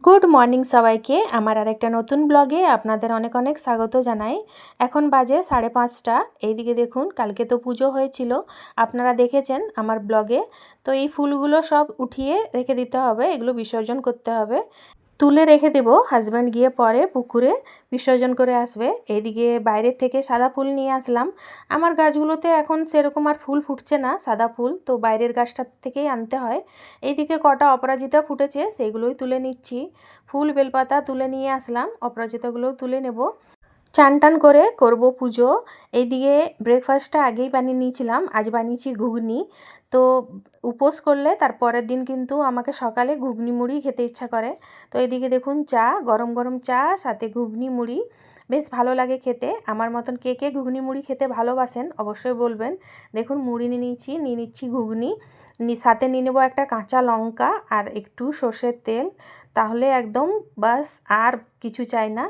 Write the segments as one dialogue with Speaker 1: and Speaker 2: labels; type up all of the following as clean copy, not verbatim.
Speaker 1: Good morning সবাইকে। আমার আরেকটা নতুন ব্লগে আপনাদের অনেক অনেক স্বাগত জানাই। এখন বাজে 5:30। এইদিকে দেখুন, কালকে তো পুজো হয়েছিল, আপনারা দেখেছেন আমার ব্লগে। তো এই ফুলগুলো সব উঠিয়ে রেখে দিতে হবে, এগুলো বিসর্জন করতে হবে। তুলে রেখে দেবো, হাজব্যান্ড গিয়ে পরে পুকুরে বিসর্জন করে আসবে। এইদিকে বাইরের থেকে সাদা ফুল নিয়ে আসলাম। আমার গাছগুলোতে এখন সেরকম আর ফুল ফুটছে না, সাদা ফুল, তো বাইরের গাছটার থেকেই আনতে হয়। এইদিকে কটা অপরাজিতা ফুটেছে, সেইগুলোই তুলে নিচ্ছি। ফুল বেলপাতা তুলে নিয়ে আসলাম, অপরাজিতাগুলোও তুলে নেব। চান টান করে করব পুজো। এইদিকে ব্রেকফাস্টটা আগেই বানিয়ে নিয়েছিলাম, আজ বানিয়েছি ঘুগনি। তো উপোস করলে তার পরের দিন কিন্তু আমাকে সকালে ঘুগনি মুড়ি খেতে ইচ্ছা করে। তো এইদিকে দেখুন, চা, গরম গরম চা, সাথে ঘুগনি মুড়ি, বেশ ভালো লাগে খেতে। আমার মতন কে কে ঘুগনি মুড়ি খেতে ভালোবাসেন অবশ্যই বলবেন। দেখুন, মুড়ি নিয়ে নিচ্ছি ঘুগনি, সাথে নিয়ে নেবো একটা কাঁচা লঙ্কা আর একটু সর্ষের তেল। তাহলে একদম বাস, আর কিছু চাই না।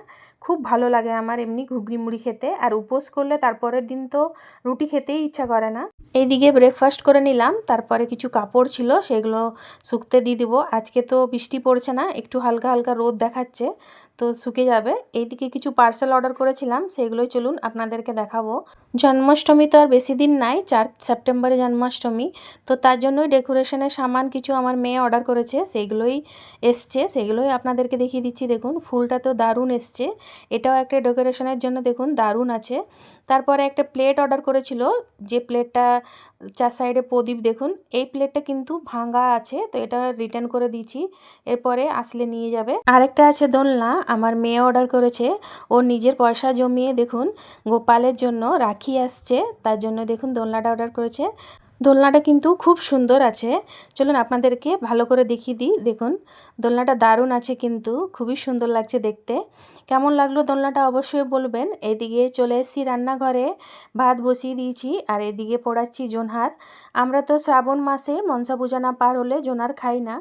Speaker 1: খুব ভালো লাগে আমার এমনি ঘুগনি মুড়ি খেতে। আর উপোস করলে তারপরের দিন তো রুটি খেতেই ইচ্ছা করে না। এইদিকে ব্রেকফাস্ট করে নিলাম, তারপরে কিছু কাপড় ছিল সেগুলো শুকতে দিয়ে দেবো। আজকে তো বৃষ্টি পড়ছে না, একটু হালকা হালকা রোদ দেখাচ্ছে, তো শুকে যাবে। এইদিকে কিছু পার্সেল অর্ডার করেছিলাম, সেইগুলোই চলুন আপনাদেরকে দেখাবো। জন্মাষ্টমী তো আর বেশি দিন নাই, 4 সেপ্টেম্বরে জন্মাষ্টমী। তো তার জন্যই ডেকোরেশনের সামান কিছু আমার মেয়ে অর্ডার করেছে, সেইগুলোই এসছে, সেগুলোই আপনাদেরকে দেখিয়ে দিচ্ছি। দেখুন, ফুলটা তো দারুণ এসছে, এটাও একটা ডেকোরেশনের জন্য দেখুন দারুণ আছে। তারপরে একটা প্লেট অর্ডার করেছিল, যে প্লেটটা 4 সাইডে প্রদীপ, দেখুন এই প্লেটটা কিন্তু ভাঙা আছে, তো এটা রিটার্ন করে দিয়েছি, এরপরে আসলে নিয়ে যাবে। আরেকটা আছে দোলনা, আমার মেয়ে অর্ডার করেছে, ও নিজের পয়সা জমিয়ে দেখুন গোপালের জন্য রাখি আসছে, তার জন্য দেখুন দোলনাটা অর্ডার করেছে। দোলনাটা কিন্তু খুব সুন্দর আছে, চলুন আপনাদেরকে ভালো করে দেখিয়ে দিই। দেখুন দোলনাটা দারুণ আছে, কিন্তু খুবই সুন্দর লাগছে দেখতে। কেমন লাগলো দোলনাটা অবশ্যই বলবেন। এদিকে চলে এসেছি রান্নাঘরে, ভাত বসিয়ে দিয়েছি, আর এদিকে পোড়াচ্ছি জোনহার। আমরা তো শ্রাবণ মাসে মনসা পূজা না পার হলে জোনার খাই না,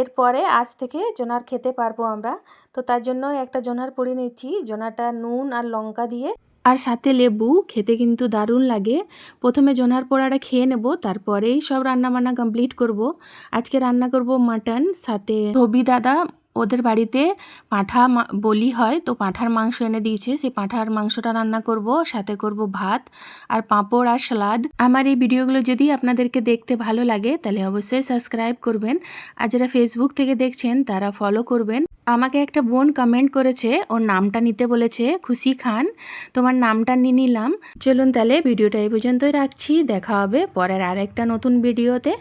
Speaker 1: এরপরে আজ থেকে জোনার খেতে পারবো আমরা। তো তার জন্য একটা জোনার পড়ে নিচ্ছি, জোনাটা নুন আর লঙ্কা দিয়ে আর সাথে লেবু, খেতে কিন্তু দারুণ লাগে। প্রথমে জোনার পোড়াটা খেয়ে নেব, তারপরেই সব রান্নাবান্না কমপ্লিট করব। আজকে রান্না করব মাটন, সাথে ধোবি দাদা ওদের বাড়িতে পাঁঠা বলি হয়, তো পাঁঠার মাংস এনে দিয়েছে, সেই পাঁঠার মাংসটা রান্না করব, সাথে করব ভাত আর পাঁপড় আর সালাদ। আমার এই ভিডিওগুলো যদি আপনাদেরকে দেখতে ভালো লাগে তাহলে অবশ্যই সাবস্ক্রাইব করবেন, আর যারা ফেসবুক থেকে দেখছেন তারা ফলো করবেন। আমাকে একটা বোন কমেন্ট করেছে, ওর নামটা নিতে বলেছে, খুশি খান, তোমার নামটা নিয়ে নিলাম। চলুন তাহলে ভিডিওটা এই পর্যন্তই রাখছি, দেখা হবে পরের আরেকটা নতুন ভিডিওতে।